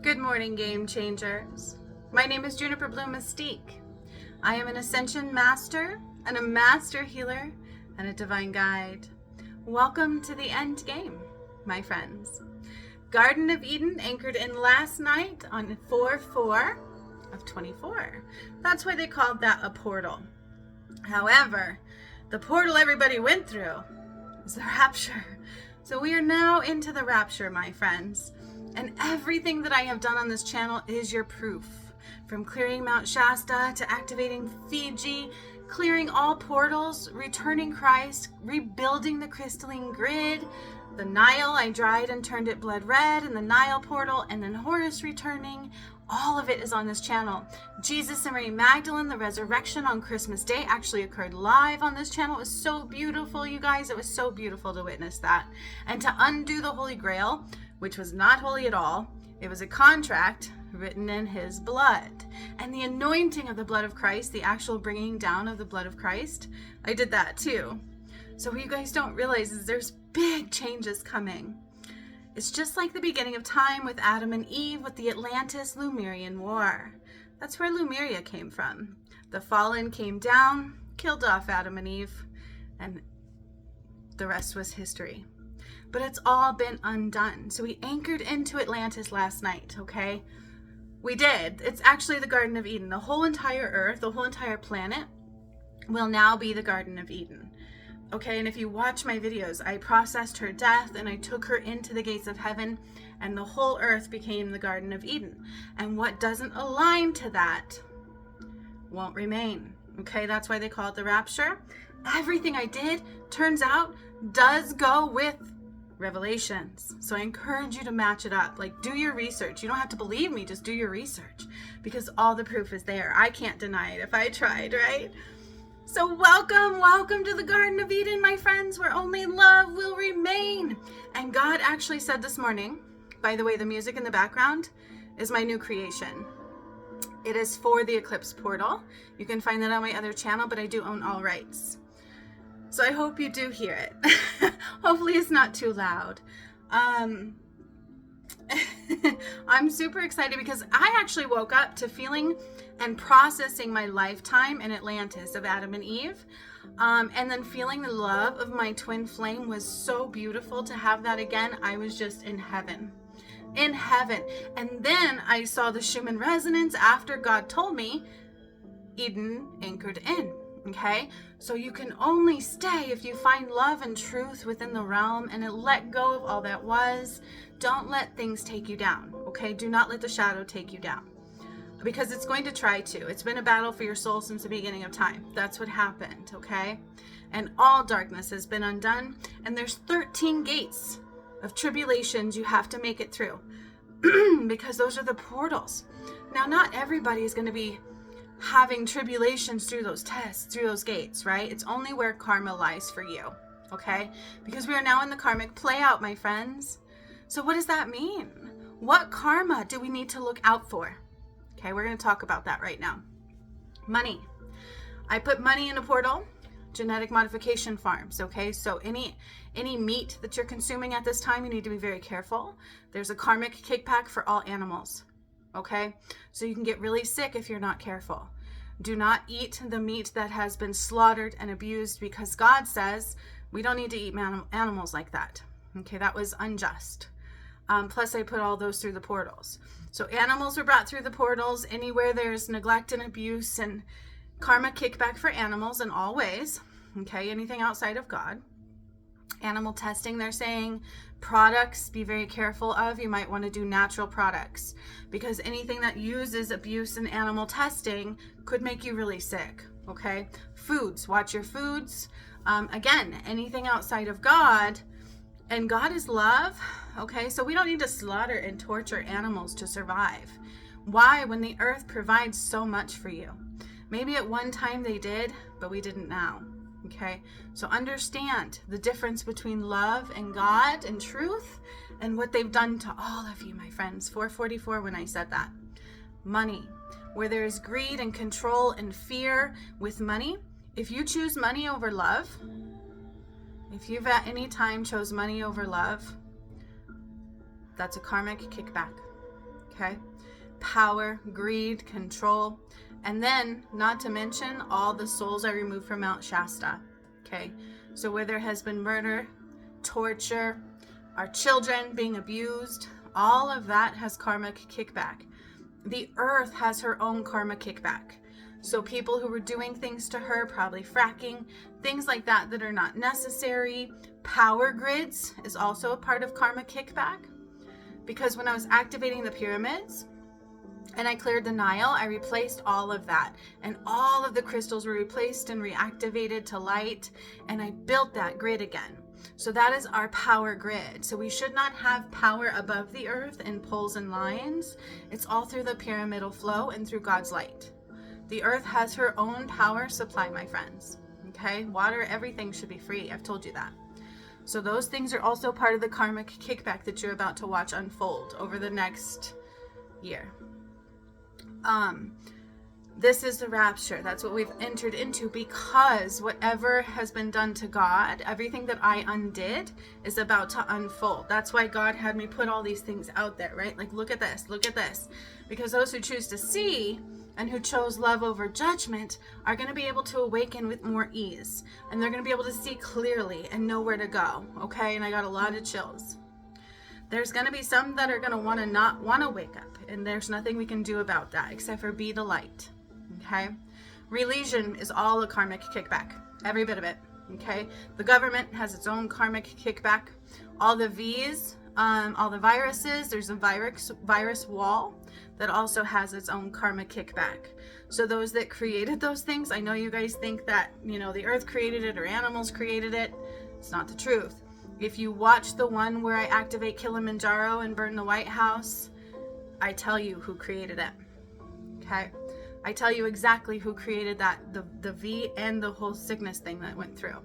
Good morning, game changers. My name is Juniper Bloom Mystique. I am an ascension master and a master healer and a divine guide. Welcome to the end game, my friends. Garden of Eden anchored in last night on 4/4 of 24. That's why they called that a portal. However, the portal everybody went through is the rapture. So we are now into the rapture, my friends. And everything that I have done on this channel is your proof. From clearing Mount Shasta to activating Fiji, clearing all portals, returning Christ, rebuilding the crystalline grid, the Nile, I dried and turned it blood red, and the Nile portal, and then Horus returning. All of it is on this channel. Jesus and Mary Magdalene, the resurrection on Christmas Day, actually occurred live on this channel. It was so beautiful, you guys. It was so beautiful to witness that. And to undo the Holy Grail, which was not holy at all. It was a contract written in his blood. And the anointing of the blood of Christ, the actual bringing down of the blood of Christ, I did that too. So what you guys don't realize is there's big changes coming. It's just like the beginning of time with Adam and Eve with the Atlantis-Lemurian War. That's where Lemuria came from. The fallen came down, killed off Adam and Eve, and the rest was history. But it's all been undone. So we anchored into Atlantis last night, okay? We did. It's actually the Garden of Eden. The whole entire earth, the whole entire planet will now be the Garden of Eden. Okay, and if you watch my videos, I processed her death and I took her into the gates of heaven and the whole earth became the Garden of Eden. And what doesn't align to that won't remain. Okay, that's why they call it the rapture. Everything I did, turns out, does go with Revelations. So I encourage you to match it up. Like, do your research. You don't have to believe me, just do your research because all the proof is there. I can't deny it if I tried, right? So welcome to the Garden of Eden, my friends, where only love will remain. And God actually said this morning, by the way, the music in the background is my new creation. It is for the Eclipse Portal. You can find that on my other channel, but I do own all rights. So I hope you do hear it. Hopefully it's not too loud. I'm super excited because I actually woke up to feeling and processing my lifetime in Atlantis of Adam and Eve. And then feeling the love of my twin flame was so beautiful to have that again. I was just in heaven. In heaven. And then I saw the Schumann resonance after God told me Eden anchored in. Okay, so you can only stay if you find love and truth within the realm and let go of all that was. Don't let things take you down. Okay, do not let the shadow take you down because it's going to try to. It's been a battle for your soul since the beginning of time. That's what happened. Okay, and all darkness has been undone, and there's 13 gates of tribulations you have to make it through because those are the portals. Now, not everybody is going to be having tribulations through those tests, through those gates, right? It's only where karma lies for you, okay? Because we are now in the karmic play out, my friends. So what does that mean? What karma do we need to look out for? Okay, we're going to talk about that right now. Money. I put money in a portal, genetic modification farms, okay? So any meat that you're consuming at this time, you need to be very careful. There's a karmic kickback for all animals. Okay, so you can get really sick if you're not careful. Do not eat the meat that has been slaughtered and abused because God says we don't need to eat animals like that. Okay, that was unjust. Plus, I put all those through the portals. So animals were brought through the portals. Anywhere there's neglect and abuse and karma kickback for animals in all ways. Okay, anything outside of God. Animal testing, they're saying products, be very careful of. You might want to do natural products because anything that uses abuse in animal testing could make you really sick. Okay, foods, watch your foods. Again, anything outside of God, and God is love. Okay, so we don't need to slaughter and torture animals to survive. Why, when the earth provides so much for you? Maybe at one time they did, but we didn't now. Okay, so understand the difference between love and God and truth and what they've done to all of you, my friends. 444 when I said that. Money. Where there is greed and control and fear with money, if you choose money over love, if you've at any time chose money over love, that's a karmic kickback. okay? Power, greed, control, and then, not to mention, all the souls I removed from Mount Shasta, okay? So where there has been murder, torture, our children being abused, all of that has karmic kickback. The earth has her own karma kickback. So people who were doing things to her, probably fracking, things like that that are not necessary. Power grids is also a part of karma kickback. Because when I was activating the pyramids and I cleared the Nile, I replaced all of that. And all of the crystals were replaced and reactivated to light. And I built that grid again. So that is our power grid. So we should not have power above the earth in poles and lines. It's all through the pyramidal flow and through God's light. The earth has her own power supply, my friends. Okay? Water, everything should be free. I've told you that. So those things are also part of the karmic kickback that you're about to watch unfold over the next year. This is the rapture. That's what we've entered into, because whatever has been done to God, everything that I undid is about to unfold. That's why God had me put all these things out there, right? Like, look at this, look at this. Because those who choose to see and who chose love over judgment are going to be able to awaken with more ease. And they're going to be able to see clearly and know where to go, okay? And I got a lot of chills. There's going to be some that are going to not want to wake up. And there's nothing we can do about that except for be the light. Okay, religion is all a karmic kickback, every bit of it. Okay, the government has its own karmic kickback. All the V's, all the viruses, there's a virus wall that also has its own karmic kickback. So those that created those things, I know you guys think that, the earth created it or animals created it. It's not the truth. If you watch the one where I activate Kilimanjaro and burn the White House, I tell you who created it. Okay. I tell you exactly who created that, the V and the whole sickness thing that went through.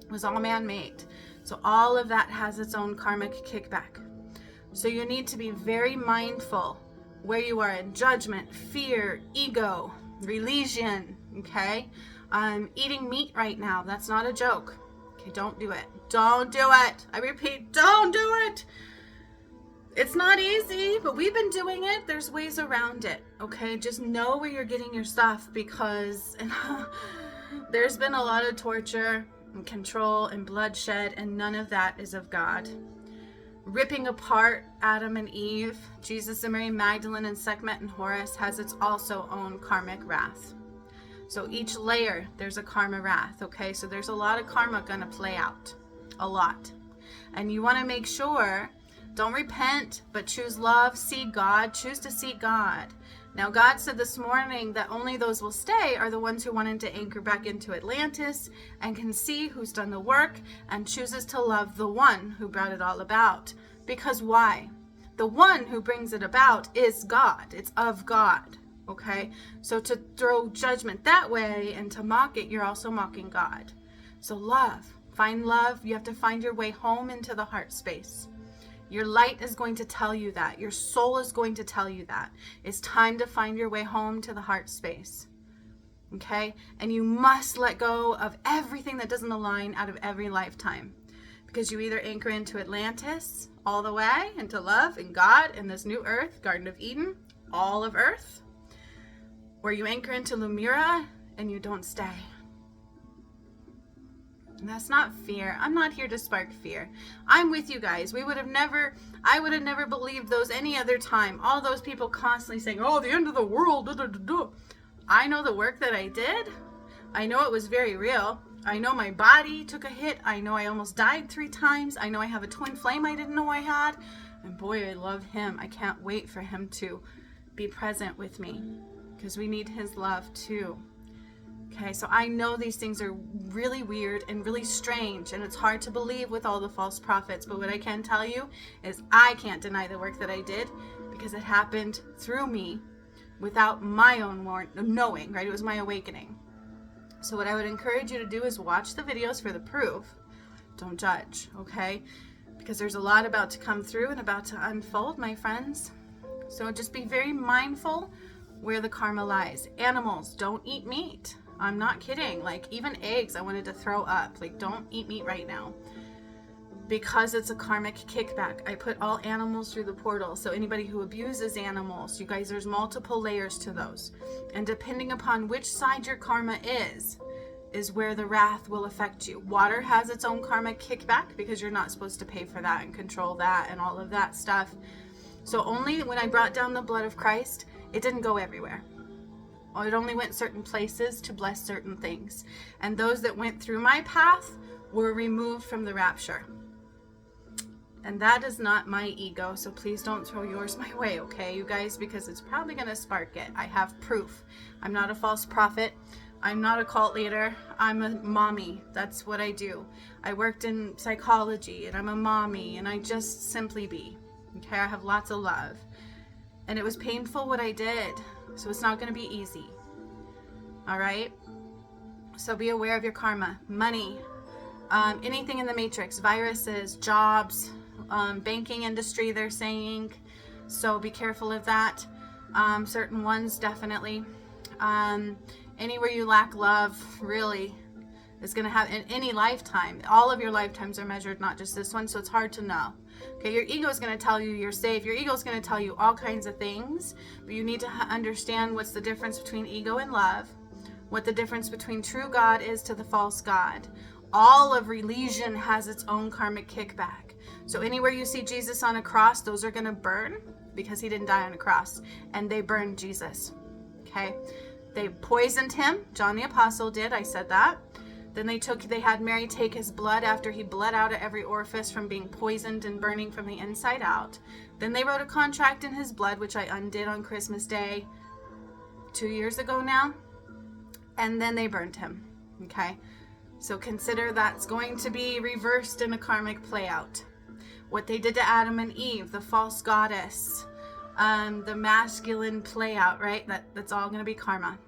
It was all man-made. So all of that has its own karmic kickback. So you need to be very mindful where you are in judgment, fear, ego, religion, okay? Eating meat right now, that's not a joke. Okay, don't do it. Don't do it. I repeat, don't do it. It's not easy, but we've been doing it. There's ways around it, okay? Just know where you're getting your stuff, because there's been a lot of torture and control and bloodshed, and none of that is of God. Ripping apart Adam and Eve, Jesus and Mary Magdalene and Sekhmet and Horus has its also own karmic wrath. So each layer, there's a karma wrath, okay? So there's a lot of karma gonna play out, a lot. And you wanna make sure, don't repent, but choose love, see God, choose to see God. Now, God said this morning that only those will stay are the ones who wanted to anchor back into Atlantis and can see who's done the work and chooses to love the one who brought it all about. Because why? The one who brings it about is God. It's of God, okay? So to throw judgment that way and to mock it, you're also mocking God. So love, find love. You have to find your way home into the heart space. Your light is going to tell you that. Your soul is going to tell you that. It's time to find your way home to the heart space. Okay? And you must let go of everything that doesn't align out of every lifetime. Because you either anchor into Atlantis all the way, into love and God and this new earth, Garden of Eden, all of earth. Or you anchor into Lumira and you don't stay. And that's not fear. I'm not here to spark fear. I'm with you guys. I would have never believed those any other time. All those people constantly saying, oh, the end of the world. Da, da, da, da. I know the work that I did. I know it was very real. I know my body took a hit. I know I almost died 3 times. I know I have a twin flame I didn't know I had. And boy, I love him. I can't wait for him to be present with me, because we need his love too. Okay, so I know these things are really weird and really strange, and it's hard to believe with all the false prophets, but what I can tell you is I can't deny the work that I did, because it happened through me without my own knowing, right? It was my awakening. So what I would encourage you to do is watch the videos for the proof. Don't judge, okay? Because there's a lot about to come through and about to unfold, my friends. So just be very mindful where the karma lies. Animals, don't eat meat. I'm not kidding. Like, even eggs, I wanted to throw up. Like, don't eat meat right now. because it's a karmic kickback, I put all animals through the portal. So anybody who abuses animals, you guys, there's multiple layers to those. And depending upon which side your karma is where the wrath will affect you. Water has its own karmic kickback because you're not supposed to pay for that and control that and all of that stuff. So only when I brought down the blood of Christ, it didn't go everywhere. It only went certain places to bless certain things. And those that went through my path were removed from the rapture. And that is not my ego, so please don't throw yours my way, okay, you guys, because it's probably going to spark it. I have proof. I'm not a false prophet. I'm not a cult leader. I'm a mommy. That's what I do. I worked in psychology, and I'm a mommy, and I just simply be. Okay, I have lots of love. And it was painful what I did, so it's not going to be easy. All right? So be aware of your karma. Money, anything in the matrix, viruses, jobs, banking industry, they're saying. So be careful of that. Certain ones, definitely. Anywhere you lack love, really, is going to have in any lifetime. All of your lifetimes are measured, not just this one, so it's hard to know. Okay, your ego is going to tell you you're safe. Your ego is going to tell you all kinds of things, but you need to understand what's the difference between ego and love, what the difference between true God is to the false God. All of religion has its own karmic kickback. So anywhere you see Jesus on a cross, those are going to burn because he didn't die on a cross, and they burned Jesus. Okay, they poisoned him. John the Apostle did. I said that. Then they had Mary take his blood after he bled out at every orifice from being poisoned and burning from the inside out. Then they wrote a contract in his blood, which I undid on Christmas Day 2 years ago now. And then they burned him. Okay, so consider that's going to be reversed in a karmic play out. What they did to Adam and Eve, the false goddess, the masculine play out, right? That's all going to be karma.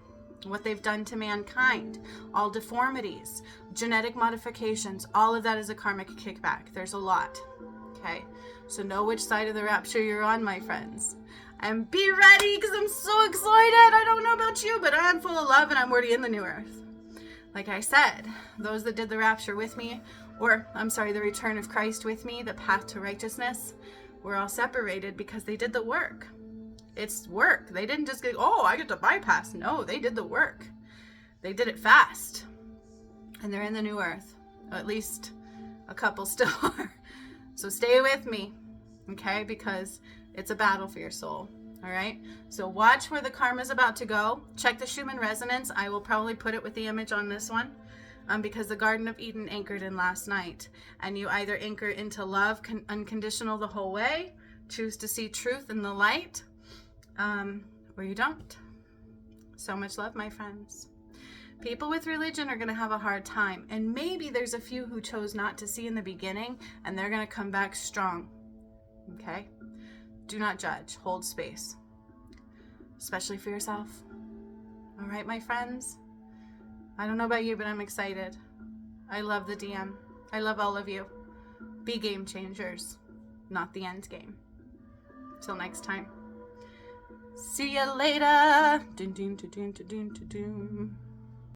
What they've done to mankind, all deformities, genetic modifications, all of that is a karmic kickback. There's a lot. Okay, so know which side of the rapture you're on, my friends. And be ready, because I'm so excited. I don't know about you, but I'm full of love and I'm already in the new earth. Like I said, those that did the rapture with me, the return of Christ with me, the path to righteousness, we're all separated because they did the work. It's work. They didn't just go, oh, I get to bypass. No, they did the work. They did it fast. And they're in the new earth. At least a couple still are. So stay with me, okay? Because it's a battle for your soul, all right? So watch where the karma is about to go. Check the Schumann resonance. I will probably put it with the image on this one because the Garden of Eden anchored in last night. And you either anchor into love, unconditional the whole way, choose to see truth in the light, or you don't. So much love, my friends. People with religion are going to have a hard time, and maybe there's a few who chose not to see in the beginning, and they're going to come back strong. Okay? Do not judge. Hold space, especially for yourself. All right, my friends? I don't know about you, but I'm excited. I love the DM. I love all of you. Be game changers, not the end game. Till next time. See you later. Dun, dun, dun, dun, dun, dun, dun.